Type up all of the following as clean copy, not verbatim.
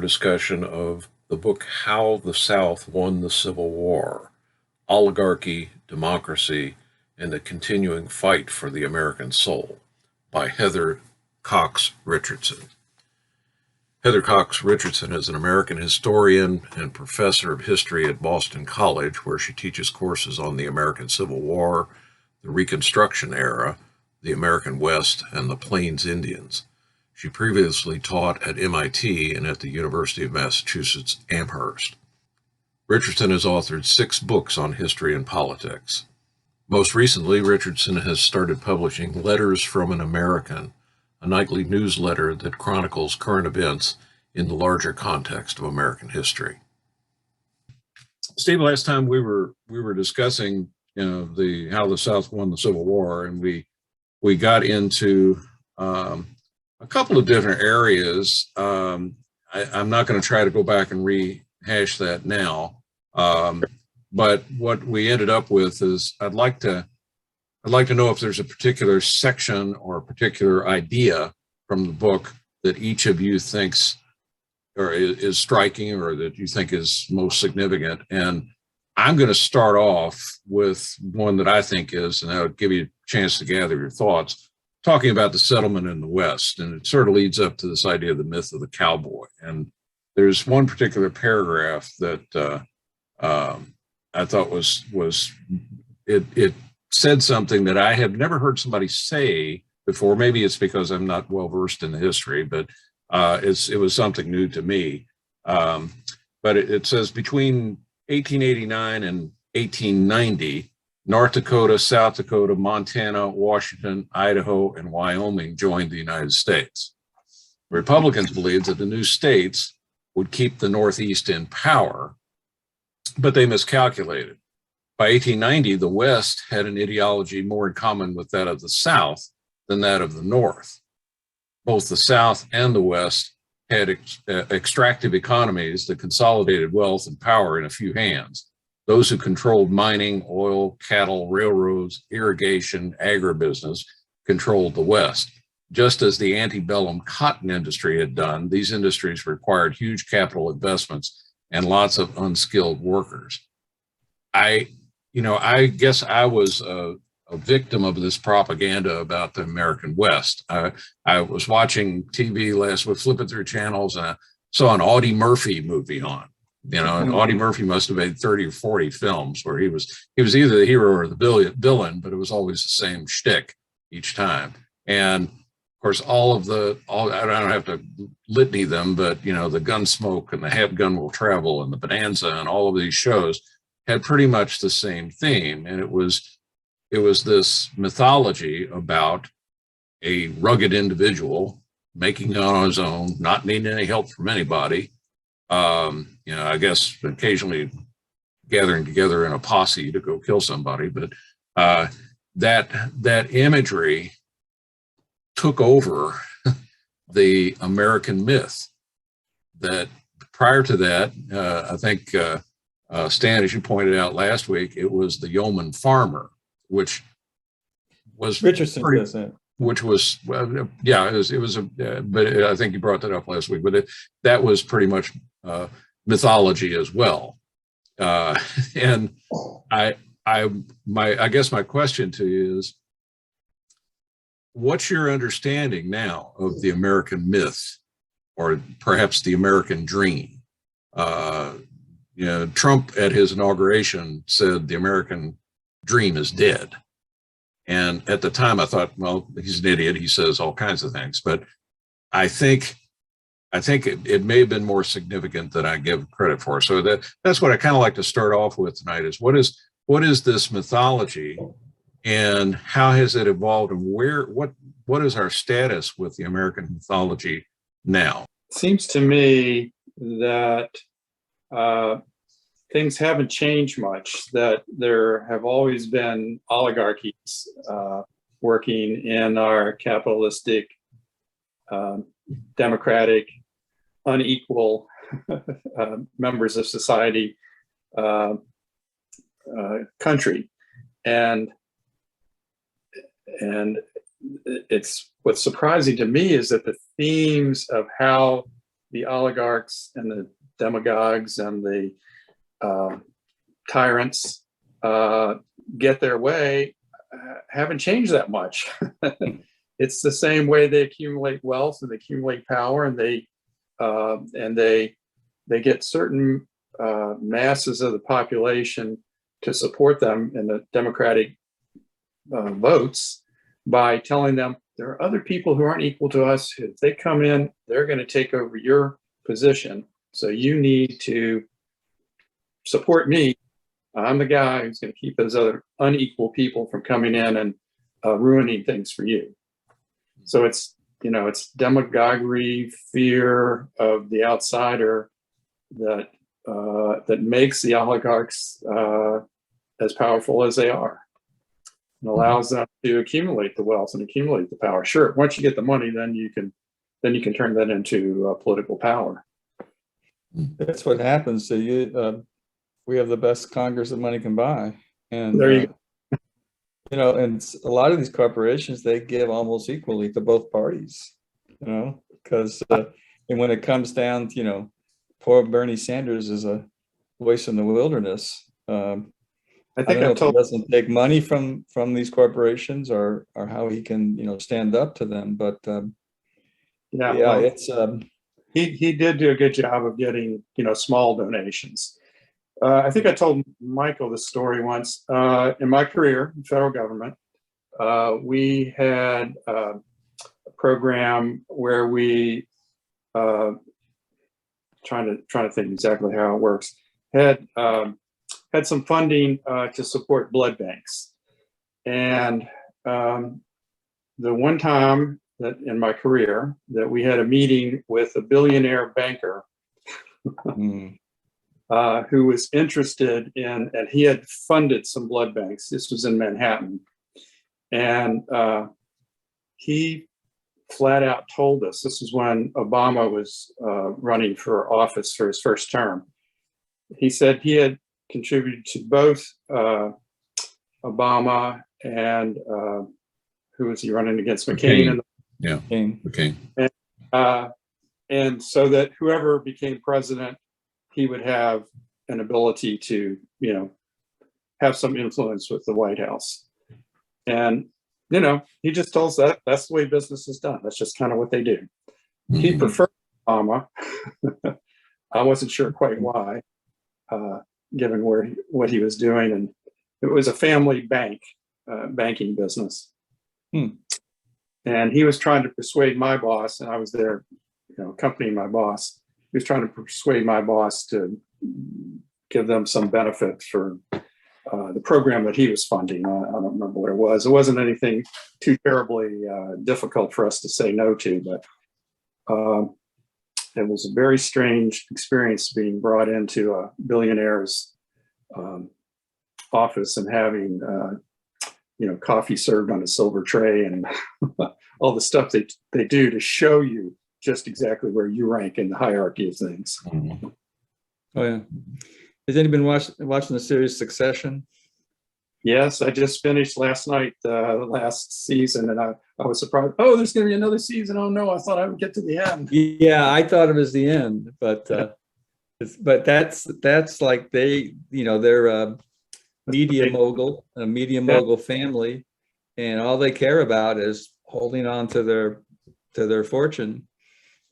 discussion of the book How the South Won the Civil War: Oligarchy, Democracy, and the Continuing Fight for the American Soul by Heather Cox Richardson. Heather Cox Richardson is an American historian and professor of history at Boston College, where she teaches courses on the American Civil War, the Reconstruction era, the American West, and the Plains Indians. She previously taught at MIT and at the University of Massachusetts Amherst. Richardson has authored 6 books on history and politics. Most recently, Richardson has started publishing Letters from an American, a nightly newsletter that chronicles current events in the larger context of American history. Steve, last time we were discussing, how the South won the Civil War, and we got into a couple of different areas. I'm not going to try to go back and rehash that now, but what we ended up with is I'd like to know if there's a particular section or a particular idea from the book that each of you thinks or is striking or that you think is most significant. And I'm going to start off with one that I think is, and I'll give you a chance to gather your thoughts, talking about the settlement in the West. And it sort of leads up to this idea of the myth of the cowboy. And there's one particular paragraph that I thought it said something that I have never heard somebody say before. Maybe it's because I'm not well versed in the history, but it was something new to me. But it says between 1889 and 1890, North Dakota, South Dakota, Montana, Washington, Idaho, and Wyoming joined the United States. Republicans believed that the new states would keep the Northeast in power, but they miscalculated. By 1890, the West had an ideology more in common with that of the South than that of the North. Both the South and the West had extractive economies that consolidated wealth and power in a few hands. Those who controlled mining, oil, cattle, railroads, irrigation, agribusiness controlled the West. Just as the antebellum cotton industry had done, these industries required huge capital investments and lots of unskilled workers. I guess I was a victim of this propaganda about the American West. I was watching TV last week, flipping through channels, and I saw an Audie Murphy movie on. And Audie Murphy must have made 30 or 40 films where he was either the hero or the villain, but it was always the same shtick each time. And of course, I don't have to litany them, but the Gunsmoke and the Have Gun Will Travel and the Bonanza and all of these shows had pretty much the same theme. And it was this mythology about a rugged individual making it on his own, not needing any help from anybody. I guess occasionally gathering together in a posse to go kill somebody, but that imagery took over the American myth. That prior to that, I think Stan, as you pointed out last week, it was the yeoman farmer, which was Richardson pretty, does that. which was it was but I think you brought that up last week, but that was pretty much mythology as well. And I guess my question to you is, what's your understanding now of the American myth, or perhaps the American dream? Trump at his inauguration said the American dream is dead. And at the time I thought, well, he's an idiot. He says all kinds of things, but I think it may have been more significant than I give credit for. So that's what I kind of like to start off with tonight is what is this mythology and how has it evolved, and what is our status with the American mythology now? It seems to me that things haven't changed much, that there have always been oligarchies working in our capitalistic, democratic, unequal members of society country. And it's what's surprising to me is that the themes of how the oligarchs and the demagogues and the tyrants get their way haven't changed that much. It's the same way they accumulate wealth and they accumulate power, and they get certain masses of the population to support them in the Democratic votes by telling them there are other people who aren't equal to us. If they come in, they're going to take over your position. So you need to support me. I'm the guy who's going to keep those other unequal people from coming in and ruining things for you. So it's demagoguery, fear of the outsider that makes the oligarchs as powerful as they are, and allows them to accumulate the wealth and accumulate the power. Sure, once you get the money, then you can turn that into political power. That's what happens. So we have the best Congress that money can buy, and there you go. And a lot of these corporations, they give almost equally to both parties. Because and when it comes down to poor Bernie Sanders is a voice in the wilderness. I think he doesn't take money from these corporations or how he can stand up to them. But it's he did do a good job of getting small donations. I think I told Michael this story once. In my career in federal government, we had a program where we trying to think exactly how it works. Had some funding to support blood banks, and the one time that in my career that we had a meeting with a billionaire banker who was interested in, and he had funded some blood banks. This was in Manhattan, and he flat out told us, this is when Obama was running for office for his first term. He said he had contributed to both Obama and who was he running against? McCain. McCain. And so that whoever became president, he would have an ability to, have some influence with the White House. And, he just told us that that's the way business is done. That's just kind of what they do. He preferred Obama. I wasn't sure quite why, given what he was doing. And it was a family banking business. And he was trying to persuade my boss, and I was there, accompanying my boss. He was trying to persuade my boss to give them some benefit for the program that he was funding. I don't remember what it was. It wasn't anything too terribly difficult for us to say no to, but it was a very strange experience being brought into a billionaire's office and having coffee served on a silver tray and all the stuff they do to show you just exactly where you rank in the hierarchy of things. Oh yeah. Has anybody been watching the series Succession? Yes, I just finished last night the last season, and I was surprised. Oh, there's going to be another season. Oh no, I thought I would get to the end. Yeah, I thought it was the end, but that's like they're a media mogul family, and all they care about is holding on to their fortune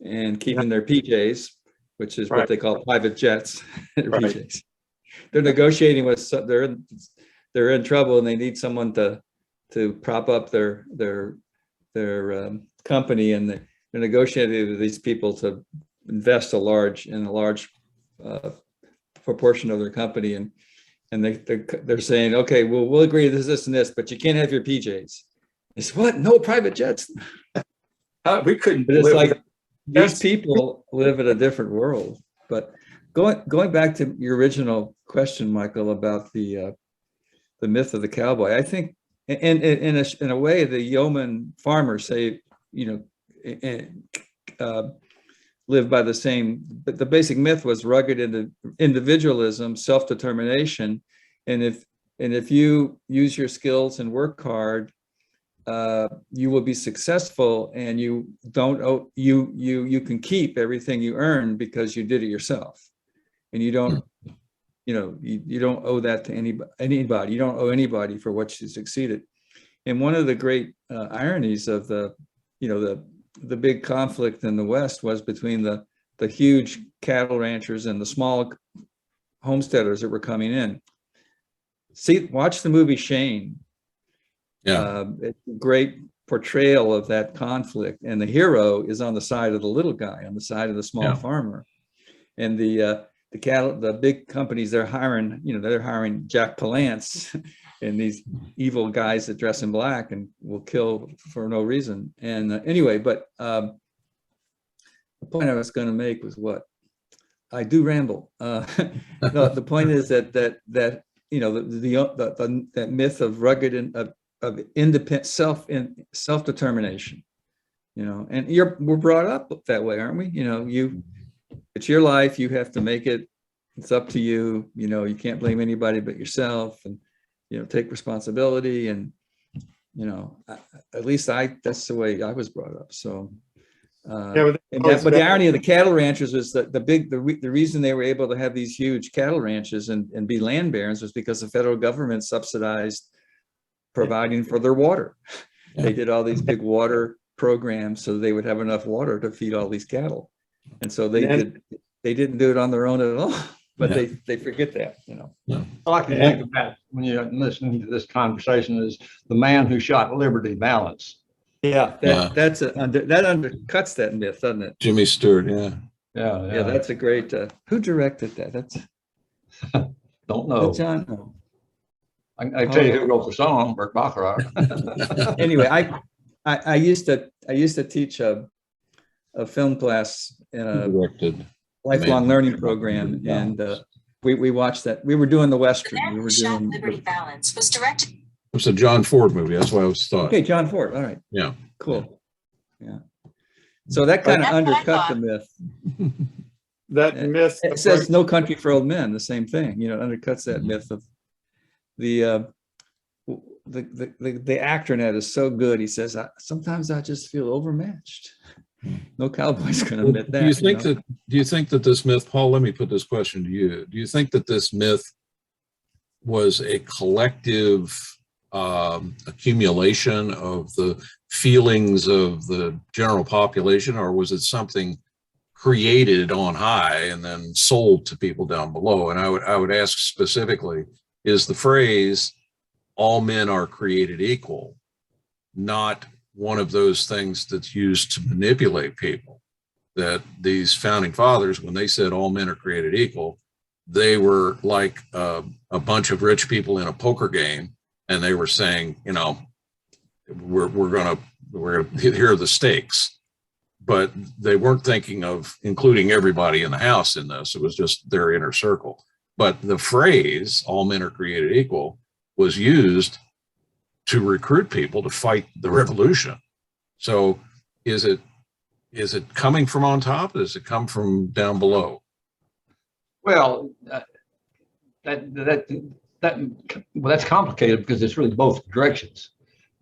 and keeping their PJs, which is what they call private jets. PJs. They're negotiating with they're in trouble, and they need someone to prop up their company, and they're negotiating with these people to invest a large proportion of their company, and they're saying, okay, we'll agree to this and this, but you can't have your PJs. It's what? No private jets. We couldn't. But it's like these people live in a different world. But going back to your original question, Michael, about the myth of the cowboy, I think, in a way, the yeoman farmers say, live by the same. But the basic myth was rugged individualism, self-determination, and if you use your skills and work hard, you will be successful, and you don't owe, you can keep everything you earn because you did it yourself, and you don't, you don't owe that to anybody. You don't owe anybody for what you succeeded. And one of the great ironies of the big conflict in the West was between the huge cattle ranchers and the small homesteaders that were coming in. Watch the movie Shane. Yeah. It's a great portrayal of that conflict, and the hero is on the side of the little guy, on the side of the small farmer. And the big companies, they're hiring Jack Palance and these evil guys that dress in black and will kill for no reason. And anyway, but the point I was going to make was what? I do ramble. No, the point is that that myth of rugged and of independent self-determination, and we're brought up that way, aren't we? It's your life, you have to make it, it's up to you, you can't blame anybody but yourself, and take responsibility, and at least that's the way I was brought up. So but the irony of the cattle ranchers was that the reason they were able to have these huge cattle ranches and be land barons was because the federal government subsidized providing for their water. They did all these big water programs so they would have enough water to feed all these cattle. And so they didn't do it on their own at all, but they forget that, All I can think about when you're listening to this conversation is the man who shot Liberty Valance. That undercuts that myth, doesn't it? Jimmy Stewart. Yeah. That's a great. Who directed that? That's don't know. John. No. I tell you who wrote the song, Burt Bacharach. Anyway, I used to teach a film class in a lifelong learning program, and we watched that. We were doing the Western. We were doing Liberty Valance was directed. It was a John Ford movie. That's what I was thought. Okay, John Ford. All right. Yeah. Cool. Yeah. So that kind of undercut the myth. That myth. It says No Country for Old Men, the same thing. It undercuts that myth of the actor in that is so good. He says, sometimes I just feel overmatched. No cowboy's going to admit that. Do you think that this myth, Paul, let me put this question to you. Do you think that this myth was a collective accumulation of the feelings of the general population, or was it something created on high and then sold to people down below? And I would ask specifically, is the phrase "all men are created equal" not one of those things that's used to manipulate people? That these founding fathers, when they said all men are created equal, they were like a bunch of rich people in a poker game, and they were saying, we're gonna here are the stakes, but they weren't thinking of including everybody in the house in this. It was just their inner circle. But the phrase "all men are created equal" was used to recruit people to fight the revolution. So is it coming from on top? Does it come from down below? Well, that's complicated because it's really both directions.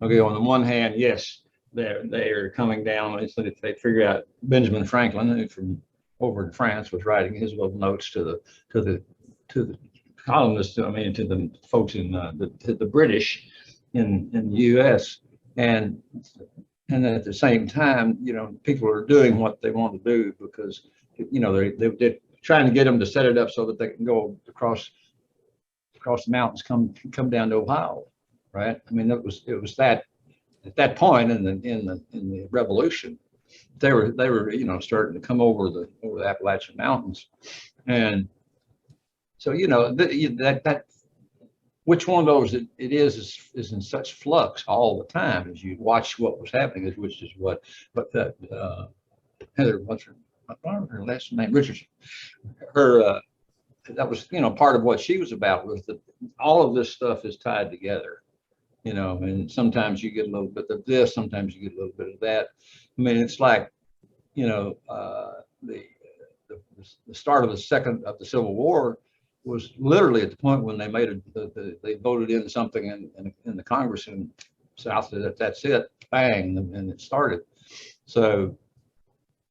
Okay, on the one hand, yes, they're coming down. They figure out Benjamin Franklin, who from over in France was writing his little notes to the colonists. To the folks in the British in the U.S. and at the same time, people are doing what they want to do because they're trying to get them to set it up so that they can go across the mountains, come down to Ohio, right? It was that at that point in the revolution, they were starting to come over the Appalachian Mountains, and so that which one of those it is in such flux all the time as you watch what was happening, which is what Heather, what's her last name, Richardson, that was part of what she was about, was that all of this stuff is tied together, and sometimes you get a little bit of this, sometimes you get a little bit of that. It's like the start of the Civil War was literally at the point when they made they voted in something in the Congress in South said that's it, bang, and it started. So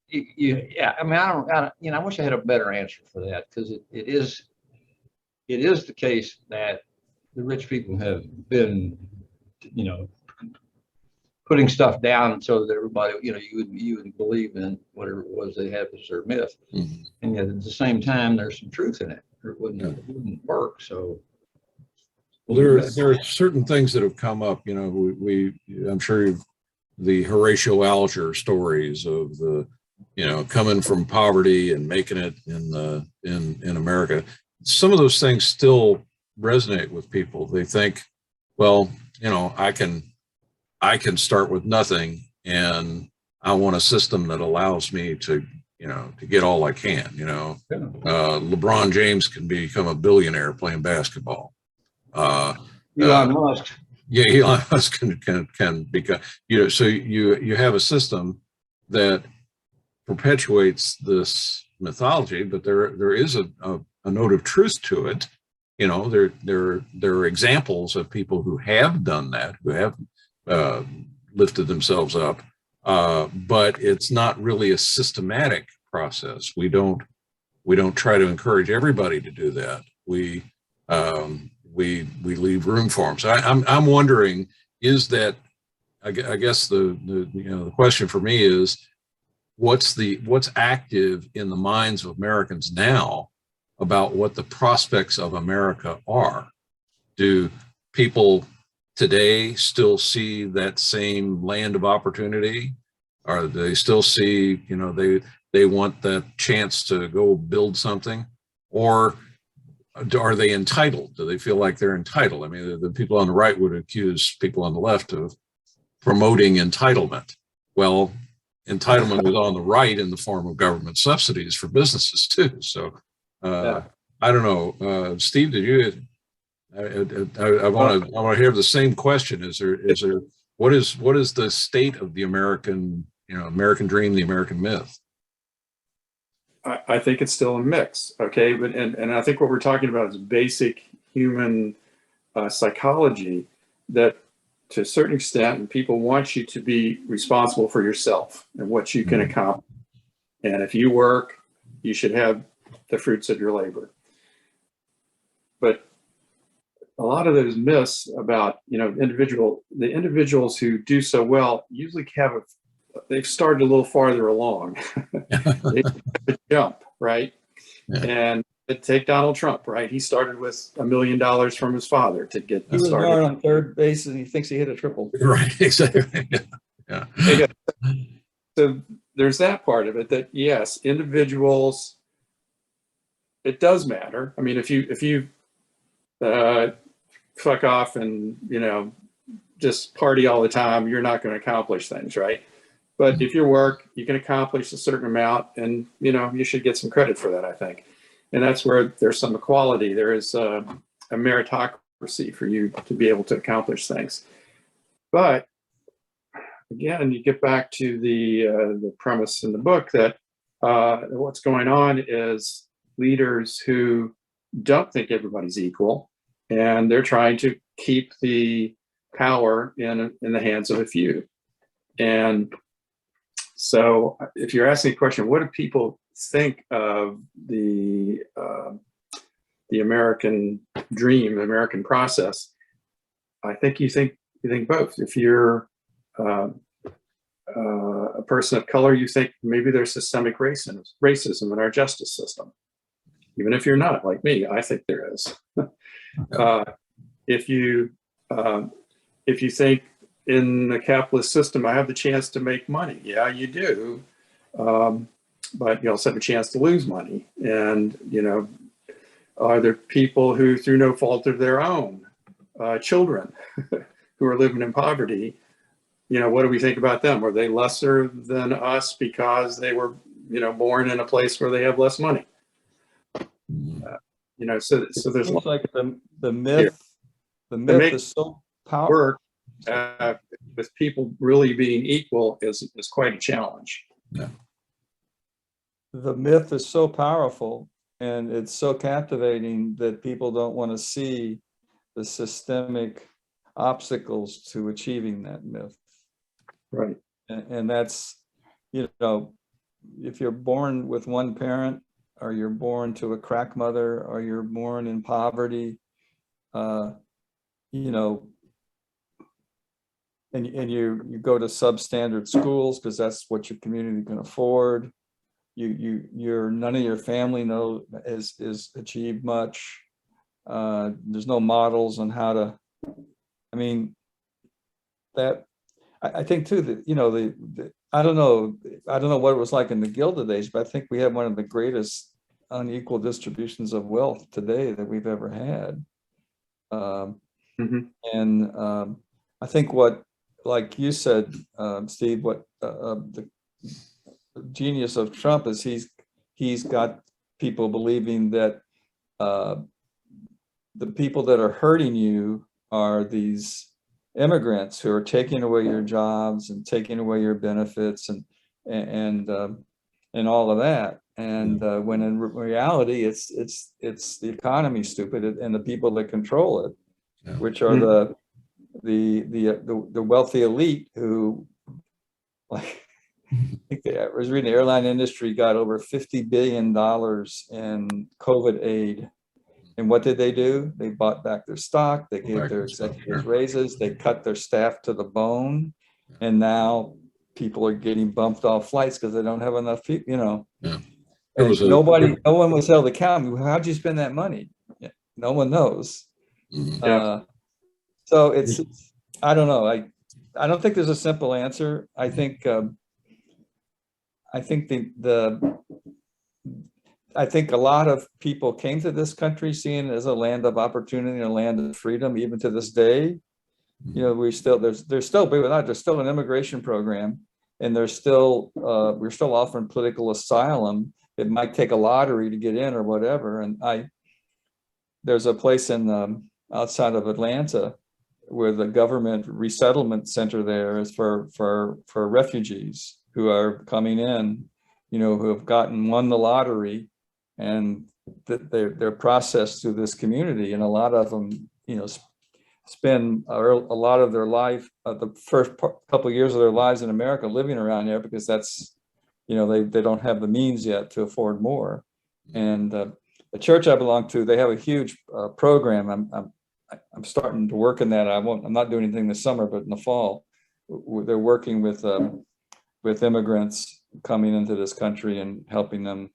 yeah, I mean, I wish I had a better answer for that, because it is the case that the rich people have been, putting stuff down so that everybody, you would believe in whatever it was they had as their myth. Mm-hmm. And yet at the same time, there's some truth in it, or it wouldn't work. So Well, there are certain things that have come up. I'm sure the Horatio Alger stories of the, coming from poverty and making it in America. Some of those things still resonate with people. They think, well, I can start with nothing, and I want a system that allows me to get all I can. LeBron James can become a billionaire playing basketball. Elon Musk. Yeah, Elon Musk can become, so you have a system that perpetuates this mythology, but there is a note of truth to it. There are examples of people who have done that, who have lifted themselves up, but it's not really a systematic process. We don't try to encourage everybody to do that. We leave room for them. So I'm wondering, is that, I guess the question for me is, what's active in the minds of Americans now about what the prospects of America are? Do people today still see that same land of opportunity? Or do they still see, they want that chance to go build something? Or are they entitled? Do they feel like they're entitled? I mean, the people on the right would accuse people on the left of promoting entitlement. Well, entitlement is on the right in the form of government subsidies for businesses too. So I don't know, Steve, did you? I want to hear the same question. Is there what is the state of the American dream, the American myth? I think it's still a mix. Okay. But, and I think what we're talking about is basic human psychology, that to a certain extent, and people want you to be responsible for yourself and what you can accomplish. And if you work, you should have the fruits of your labor. But a lot of those myths about, the individuals who do so well usually they've started a little farther along. They jump, right? Yeah. And take Donald Trump, right? He started with $1 million from his father to get He was started. born on third base and he thinks he hit a triple. Right, exactly. Yeah. So there's that part of it, that yes, individuals, it does matter. I mean, if you fuck off and just party all the time, you're not going to accomplish things, right? But if you work, you can accomplish a certain amount, and you should get some credit for that, I think. And that's where there's some equality. There is a meritocracy for you to be able to accomplish things. But again, you get back to the premise in the book that what's going on is leaders who don't think everybody's equal, and they're trying to keep the power in the hands of a few. And so if you're asking a question, what do people think of the American dream, the American process? I think you think both. If you're a person of color, you think maybe there's systemic racism in our justice system. Even if you're not, like me, I think there is. If you think in the capitalist system, I have the chance to make money. Yeah, you do. But you also have a chance to lose money. And, are there people who, through no fault of their own, children who are living in poverty, what do we think about them? Were they lesser than us because they were, born in a place where they have less money? So there's like the myth. The myth is so powerful. With people really being equal is quite a challenge. Yeah. The myth is so powerful and it's so captivating that people don't want to see the systemic obstacles to achieving that myth. Right. And that's, you know, if you're born with one parent, or you're born to a crack mother, or you're born in poverty, you know, and you go to substandard schools because that's what your community can afford. You're none of your family is achieved much. There's no models on how to. I mean, that I think too that, you know, I don't know what it was like in the Gilded Age, but I think we have one of the greatest unequal distributions of wealth today that we've ever had. And I think what, like you said, Steve, what the genius of Trump is he's got people believing that the people that are hurting you are these immigrants who are taking away your jobs and taking away your benefits and all of that. And when in reality, it's the economy, stupid, and the people that control it, which are the wealthy elite who, like, I think I was reading the airline industry got over $50 billion in COVID aid. And what did they do? They bought back their stock. They gave their executives raises. They cut their staff to the bone. And now people are getting bumped off flights because they don't have enough people, you know. Yeah. No one was held accountable. How'd you spend that money? No one knows. So it's, I don't know. I don't think there's a simple answer. I think I think a lot of people came to this country seeing it as a land of opportunity and a land of freedom, even to this day. You know, there's still, believe it or not, there's still an immigration program, and we're still offering political asylum. It might take a lottery to get in or whatever. And there's a place in outside of Atlanta where the government resettlement center there is for refugees who are coming in, you know, who have won the lottery, and that they're processed through this community. And a lot of them, you know, spend a lot of their life, the first couple of years of their lives in America living around here, because that's, you know, they don't have the means yet to afford more. And the church I belong to, they have a huge program. I'm starting to work in that. I'm not doing anything this summer, but in the fall, they're working with immigrants coming into this country and helping them,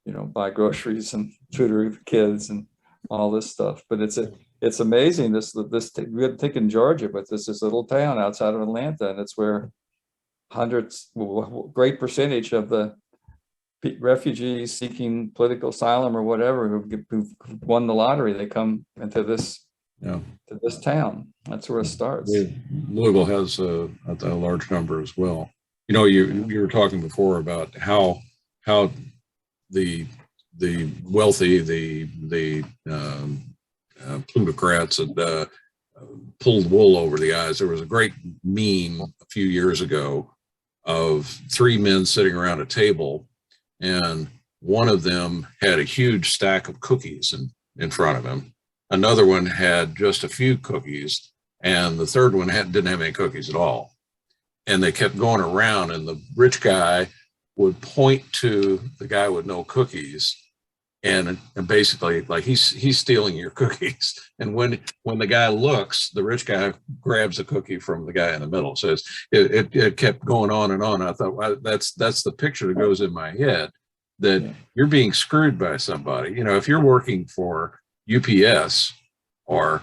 you know, buy groceries and tutor kids and all this stuff. But it's amazing. We had to take in Georgia, but this little town outside of Atlanta, and it's where great percentage of the refugees seeking political asylum or whatever who've won the lottery, they come into this to this town. That's where it starts. Louisville has a large number as well. You know, you were talking before about how the wealthy, the plutocrats had pulled wool over the eyes. There was a great meme a few years ago of three men sitting around a table, and one of them had a huge stack of cookies in front of him. Another one had just a few cookies, and the third one didn't have any cookies at all. And they kept going around, and the rich guy would point to the guy with no cookies, and basically, like, he's stealing your cookies. And when the guy looks, the rich guy grabs a cookie from the guy in the middle. So it kept going on and on. I thought, well, that's the picture that goes in my head, that you're being screwed by somebody. You know, if you're working for UPS or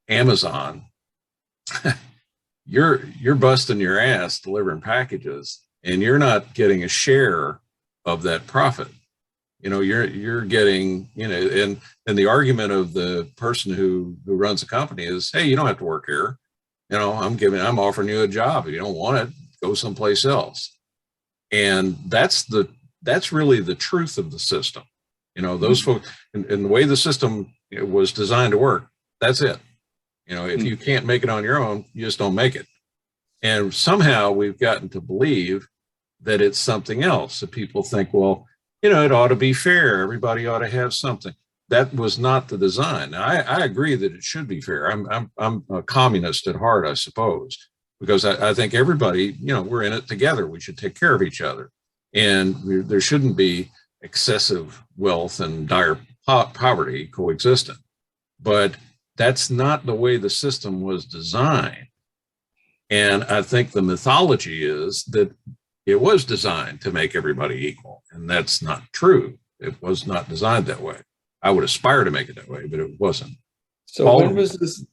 Amazon, you're busting your ass delivering packages, and you're not getting a share of that profit. You know, you're getting, you know, and the argument of the person who runs the company is, hey, you don't have to work here. You know, I'm offering you a job. If you don't want it, go someplace else. And that's really the truth of the system. You know, those folks, and the way the system was designed to work, that's it. You know, if you can't make it on your own, you just don't make it. And somehow we've gotten to believe that it's something else. That people think, well, you know, it ought to be fair. Everybody ought to have something. that was not the design. Now, I agree that it should be fair. I'm a communist at heart, I suppose, because I think everybody, we're in it together. We should take care of each other, and there shouldn't be excessive wealth and dire poverty coexisting. But that's not the way the system was designed. And I think the mythology is that it was designed to make everybody equal, and that's not true. It was not designed that way. I would aspire to make it that way, but it wasn't. So when was this,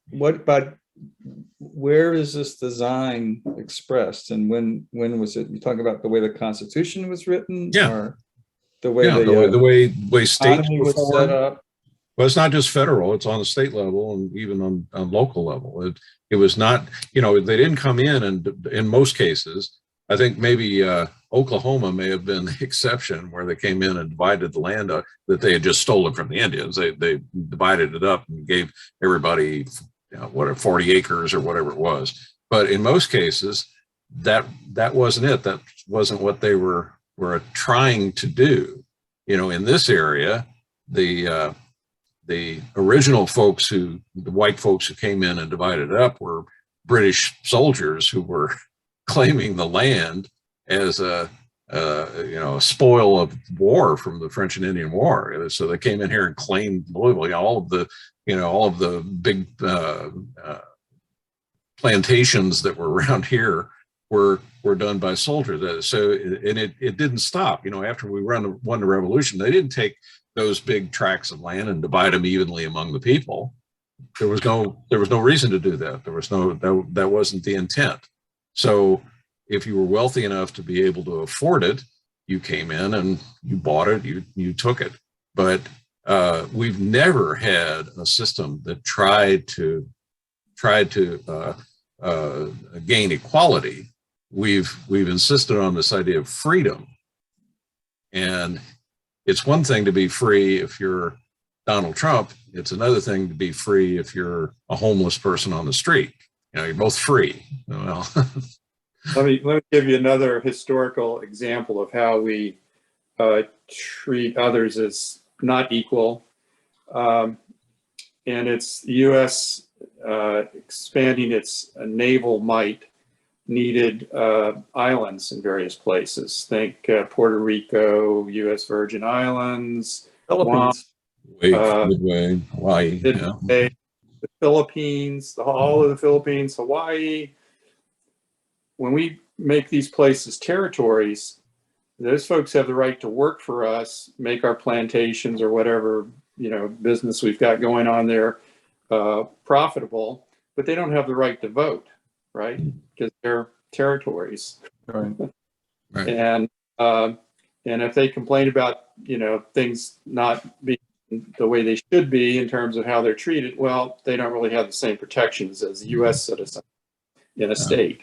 where is this design expressed, and when was it? You talking about the way the Constitution was written? Yeah. Or the way the way states was set up? Well, it's not just federal, it's on the state level and even on local level. It was not, they didn't come in, and in most cases, I think maybe Oklahoma may have been the exception, where they came in and divided the land that they had just stolen from the Indians. They divided it up and gave everybody, 40 acres or whatever it was. But in most cases, that wasn't it. That wasn't what they were trying to do. In this area, the original folks the white folks who came in and divided it up were British soldiers who were claiming the land as a spoil of war from the French and Indian War. So they came in here and claimed Louisville. All of the big plantations that were around here were done by soldiers. So and it didn't stop. After we won the revolution, they didn't take those big tracts of land and divide them evenly among the people. There was no reason to do that. That wasn't the intent. So if you were wealthy enough to be able to afford it, you came in and you bought it, you took it. But we've never had a system that tried to gain equality. We've insisted on this idea of freedom. And it's one thing to be free if you're Donald Trump. It's another thing to be free if you're a homeless person on the street. You're both free. Well, let me give you another historical example of how we treat others as not equal. And it's the U.S. Expanding its naval might needed islands in various places. Think Puerto Rico, U.S. Virgin Islands, Philippines, Midway, Hawaii, the Philippines, all of the Philippines, Hawaii. When we make these places territories, those folks have the right to work for us, make our plantations or whatever business we've got going on there profitable, but they don't have the right to vote, right? Because they're territories. Right. And if they complain about things not being the way they should be in terms of how they're treated, well, they don't really have the same protections as a U.S. citizen in a state.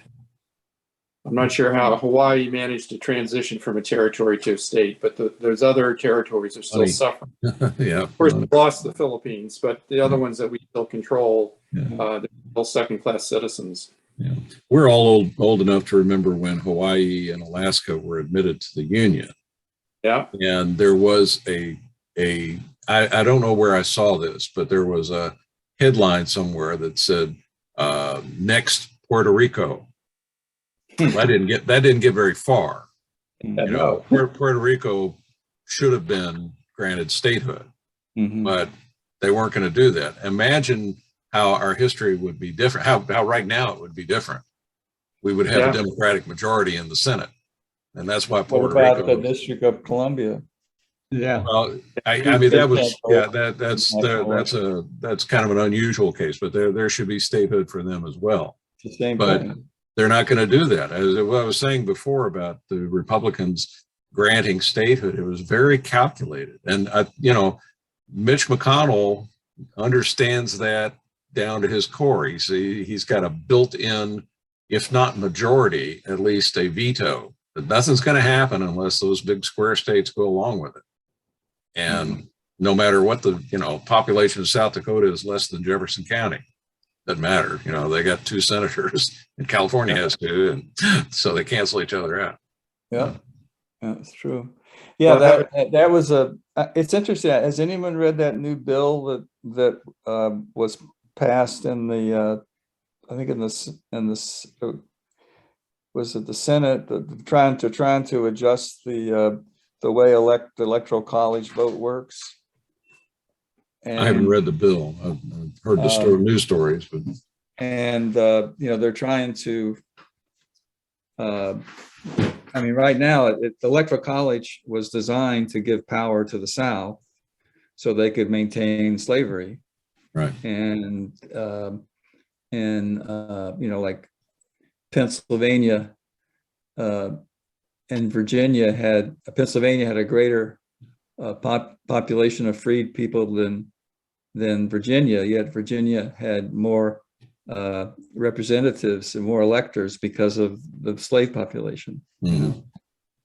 I'm not sure how Hawaii managed to transition from a territory to a state, but those other territories are still suffering. Yeah. Of course, we lost the Philippines, but the other ones that we still control, they're still second-class citizens. Yeah. We're all old enough to remember when Hawaii and Alaska were admitted to the Union. Yeah. And there was I don't know where I saw this, but there was a headline somewhere that said, next Puerto Rico. That didn't get very far. Puerto Rico should have been granted statehood, but they weren't going to do that. Imagine how our history would be different, how right now it would be different. We would have a Democratic majority in the Senate. And that's why Puerto Rico. What about the District of Columbia? Yeah. Well, I mean, that's kind of an unusual case, but there should be statehood for them as well. It's the same But thing. they're not going to do that. As what I was saying before about the Republicans granting statehood, it was very calculated. And, Mitch McConnell understands that down to his core. He's got a built-in, if not majority, at least a veto. But nothing's going to happen unless those big square states go along with it. And no matter what the population of South Dakota is less than Jefferson County, doesn't matter. They got 2 senators, and California has 2, and so they cancel each other out. Yeah, that's true. Yeah, that was a It's interesting. Has anyone read that new bill that was passed in the I think in was it the Senate, trying to adjust the way the electoral college vote works? And, I haven't read the bill. I've heard the news stories, but they're trying to. I mean, right now, the electoral college was designed to give power to the South, so they could maintain slavery, right? And like Pennsylvania and Virginia Pennsylvania had a greater population of freed people than Virginia, yet Virginia had more representatives and more electors because of the slave population. Mm-hmm.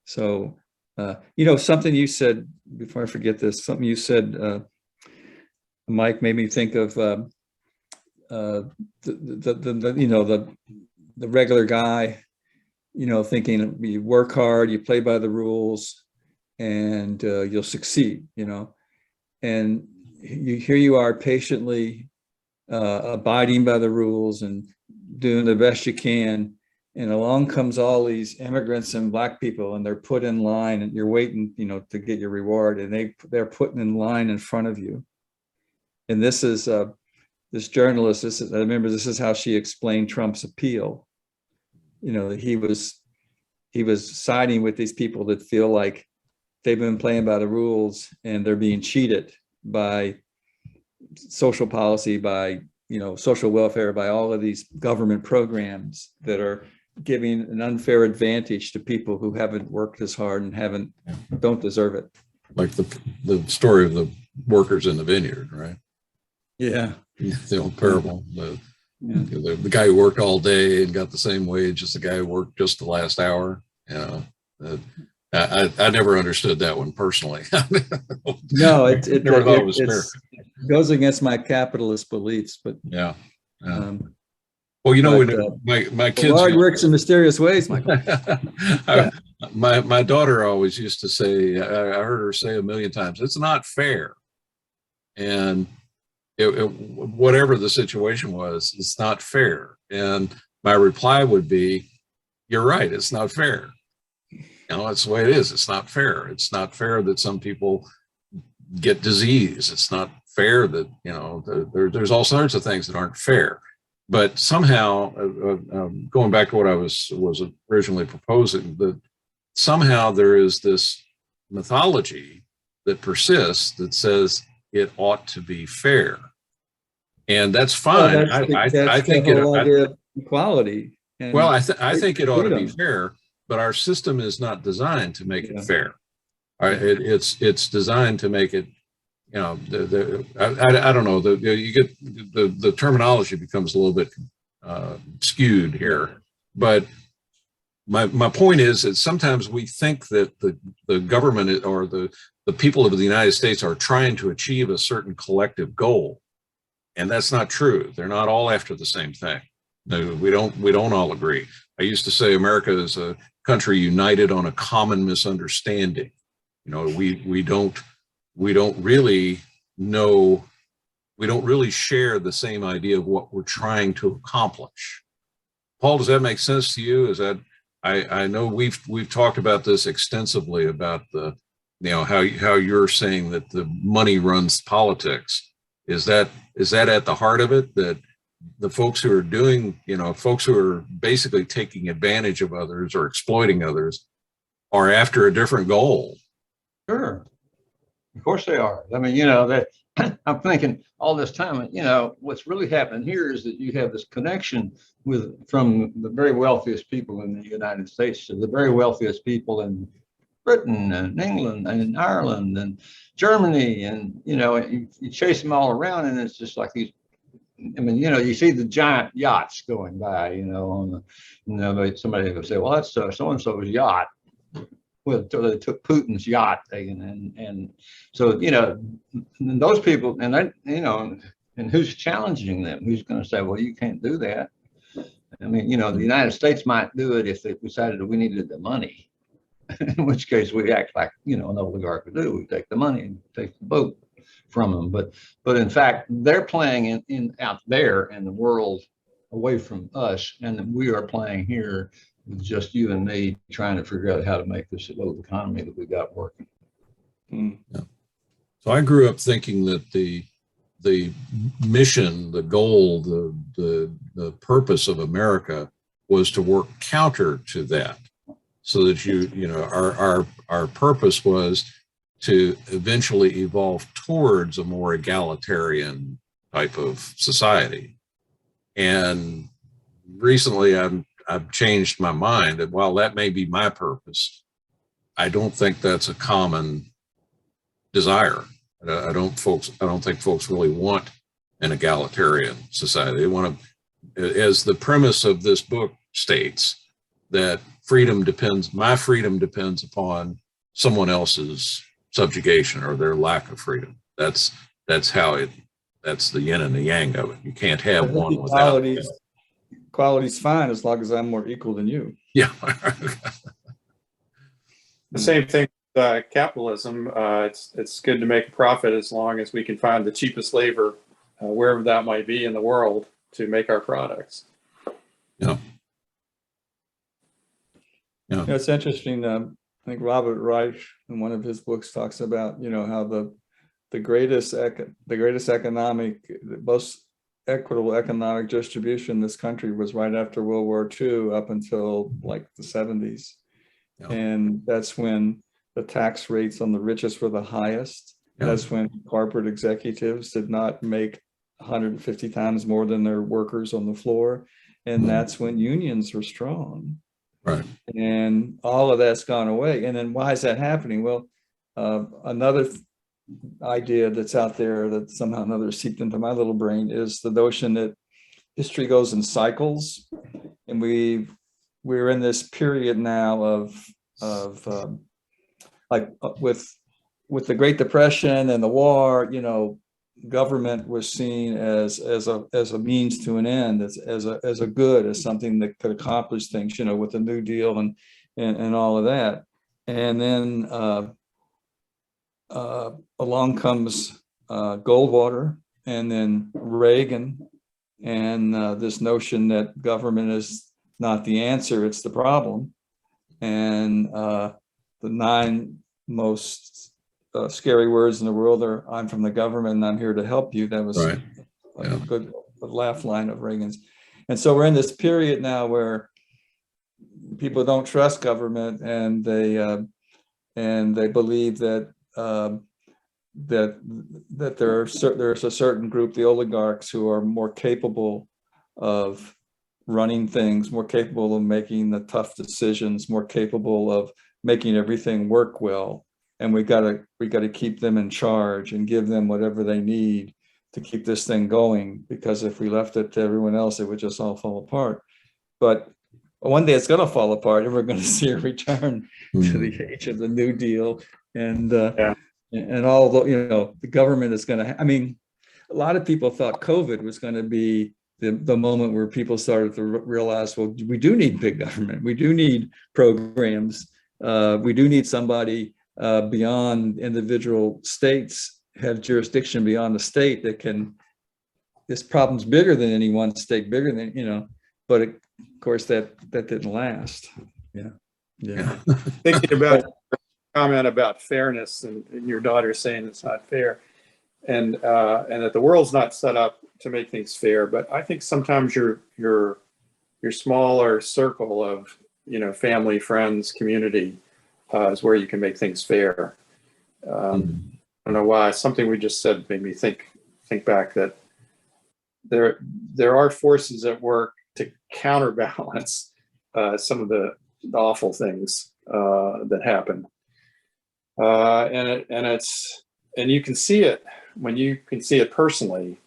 So something you said, before I forget this, something you said, Mike, made me think of the regular guy, thinking you work hard, you play by the rules, and you'll succeed, and here you are patiently abiding by the rules and doing the best you can. And along comes all these immigrants and Black people, and they're put in line, and you're waiting, to get your reward, and they're putting in line in front of you. And this is this journalist. I remember this is how she explained Trump's appeal. He was siding with these people that feel like they've been playing by the rules and they're being cheated by social policy, by social welfare, by all of these government programs that are giving an unfair advantage to people who haven't worked as hard and don't deserve it. Like the story of the workers in the vineyard, right? Yeah. The old parable. The guy who worked all day and got the same wage as the guy who worked just the last hour. I never understood that one personally. No, it never thought it was fair. It goes against my capitalist beliefs, but yeah. Well, my kids. The Lord works in mysterious ways, Michael. my daughter always used to say, I heard her say a million times, it's not fair. And whatever the situation was, it's not fair. And my reply would be, you're right, it's not fair. That's the way it is. It's not fair. It's not fair that some people get disease. It's not fair that, there's all sorts of things that aren't fair. But somehow, going back to what I was originally proposing, that somehow there is this mythology that persists that says it ought to be fair, and that's fine. I think the whole idea of equality. I think it ought to be fair, but our system is not designed to make it fair. It's designed to make it. I don't know. You get the terminology becomes a little bit skewed here, but my point is that sometimes we think that the government or the people of the United States are trying to achieve a certain collective goal, and that's not true. They're not all after the same thing. No, we don't all agree. I used to say America is a country united on a common misunderstanding. We don't really know, we don't really share the same idea of what we're trying to accomplish. Paul, does that make sense to you? Is that, I know we've talked about this extensively about how you're saying that the money runs politics. Is that at the heart of it, that the folks who are doing, folks who are basically taking advantage of others or exploiting others are after a different goal? Sure. Of course they are. I mean, that I'm thinking all this time, what's really happened here is that you have this connection from the very wealthiest people in the United States to the very wealthiest people in Britain and England and Ireland and Germany. And, you chase them all around, and it's just like these, you see the giant yachts going by, somebody will say, well, that's so-and-so's yacht. Well, they took Putin's yacht thing, and so those people, and and who's challenging them? Who's going to say, well, you can't do that? I mean, the United States might do it if they decided that we needed the money, in which case we act like, an oligarch would do. We take the money and take the boat from them. But in fact, they're playing in out there in the world away from us, and we are playing here with just you and me trying to figure out how to make this little economy that we got working. Mm. Yeah. So I grew up thinking that the mission, the goal, the purpose of America was to work counter to that, so that our purpose was to eventually evolve towards a more egalitarian type of society. And recently I've changed my mind, and while that may be my purpose, I don't think that's a common desire. I don't think folks really want an egalitarian society. They want to, as the premise of this book states, that my freedom depends upon someone else's subjugation or their lack of freedom. That's the yin and the yang of it. You can't have one without. Equality's fine as long as I'm more equal than you. Yeah. The same thing with capitalism. It's good to make a profit as long as we can find the cheapest labor, wherever that might be in the world, to make our products. Yeah. Yeah. It's interesting. I think Robert Reich in one of his books talks about, how the greatest economic, most equitable economic distribution in this country was right after World War II up until like the 70s. Yeah. And that's when the tax rates on the richest were the highest. Yeah. That's when corporate executives did not make 150 times more than their workers on the floor. And that's when unions were strong. Right. And all of that's gone away. And then why is that happening? Well, another idea that's out there that somehow or another seeped into my little brain is the notion that history goes in cycles, and we're in this period now of like with the Great Depression and the war. Government was seen as a means to an end, as a good, as something that could accomplish things, with the New Deal and all of that. And then along comes Goldwater, and then Reagan, and this notion that government is not the answer, it's the problem. And the 9 most scary words in the world are, "I'm from the government and I'm here to help you." That was right. a good laugh line of Reagan's. And so we're in this period now where people don't trust government, and they believe that there's a certain group, the oligarchs, who are more capable of running things, more capable of making the tough decisions, more capable of making everything work well. And we got to keep them in charge and give them whatever they need to keep this thing going, because if we left it to everyone else, it would just all fall apart. But one day it's going to fall apart, and we're going to see a return to the age of the New Deal, and all the government is going to. I mean, a lot of people thought COVID was going to be the moment where people started to realize, well, we do need big government, we do need programs, we do need somebody beyond individual states, have jurisdiction beyond the state that can. This problem's bigger than any one state, bigger than but of course that didn't last. Yeah. Thinking about comment about fairness, and your daughter saying it's not fair, and that the world's not set up to make things fair. But I think sometimes your smaller circle of family, friends, community is where you can make things fair. I don't know why. Something we just said made me think back that there are forces at work to counterbalance some of the awful things that happen, and you can see it when you can see it personally,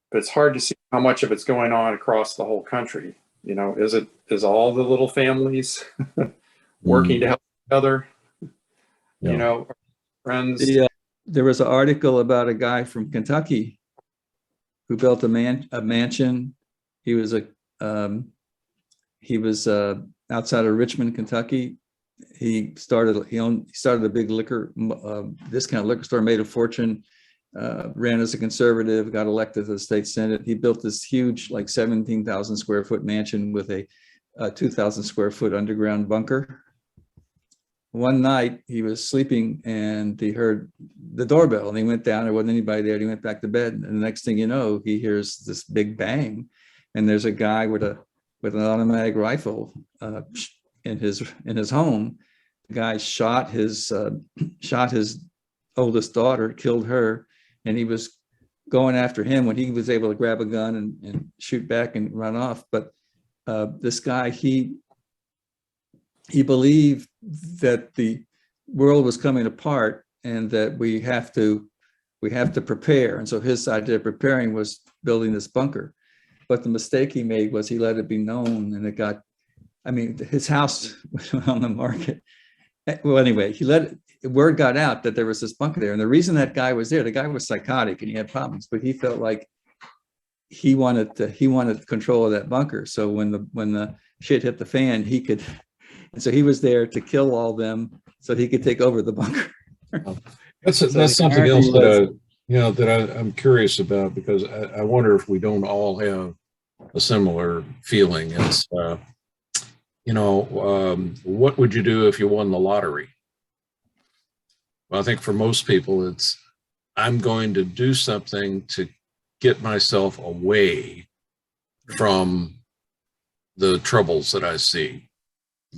but it's hard to see how much of it's going on across the whole country. Is all the little families working to help each other? Friends. There was an article about a guy from Kentucky who built a mansion. He was outside of Richmond, Kentucky, he started a big discount liquor store, made a fortune, ran as a conservative, got elected to the state senate. He built this huge, like 17,000 square foot mansion with a 2,000 square foot underground bunker. One night he was sleeping and he heard the doorbell, and he went down. There wasn't anybody there. And he went back to bed. And the next thing you know, he hears this big bang, and there's a guy with an automatic rifle in his home. The guy shot his oldest daughter, killed her, and he was going after him when he was able to grab a gun and shoot back and run off. But this guy, he believed that the world was coming apart and that we have to prepare. And so his idea of preparing was building this bunker. But the mistake he made was he let it be known, and his house went on the market. Well, anyway, word got out that there was this bunker there. And the reason that guy was there, the guy was psychotic and he had problems, but he felt like he wanted control of that bunker. So when the shit hit the fan, and so he was there to kill all them so he could take over the bunker. That's something else that I'm curious about, because I wonder if we don't all have a similar feeling. It's what would you do if you won the lottery? Well, I think for most people, it's, I'm going to do something to get myself away from the troubles that I see.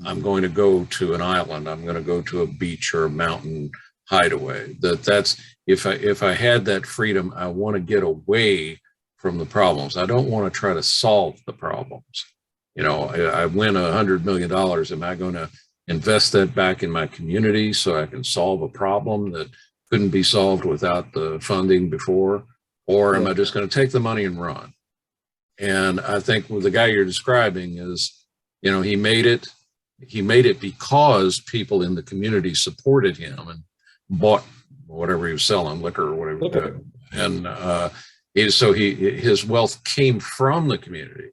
I'm going to go to an island. I'm going to go to a beach or a mountain hideaway. That's if I had that freedom, I want to get away from the problems. I don't want to try to solve the problems. I win $100 million. Am I going to invest that back in my community so I can solve a problem that couldn't be solved without the funding before? Or am I just going to take the money and run? And I think with the guy you're describing is, he made it because people in the community supported him and bought whatever he was selling, liquor or whatever. And his wealth came from the community,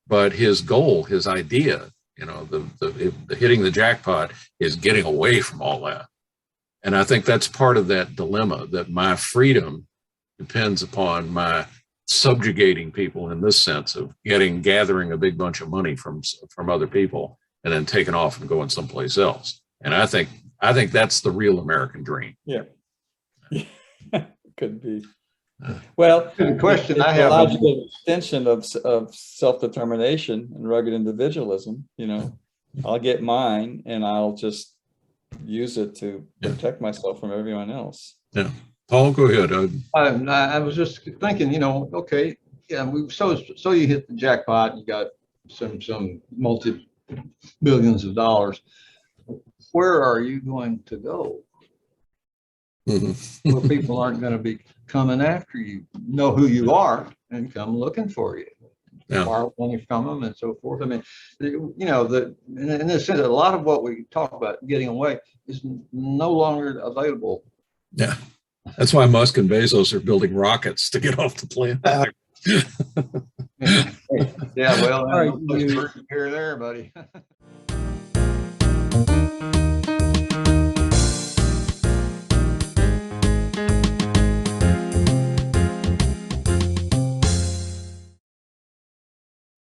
but his goal, his idea, the hitting the jackpot is getting away from all that. And I think that's part of that dilemma, that my freedom depends upon my subjugating people in this sense of gathering a big bunch of money from other people and then taking off and going someplace else. And I think that's the real American dream. Yeah. Could be. Well, the question I a have, logical extension of self-determination and rugged individualism. I'll get mine and I'll just use it to protect myself from everyone else. Yeah. Paul, go ahead. I was just thinking, okay, yeah, so you hit the jackpot, you got some multi-billions of dollars. Where are you going to go? Mm-hmm. Where people aren't going to be coming after you, know who you are, and come looking for you, borrow money from them, and so forth. I mean, in this sense, a lot of what we talk about getting away is no longer available. Yeah, that's why Musk and Bezos are building rockets to get off the planet. Yeah, well, all right, here or there, buddy.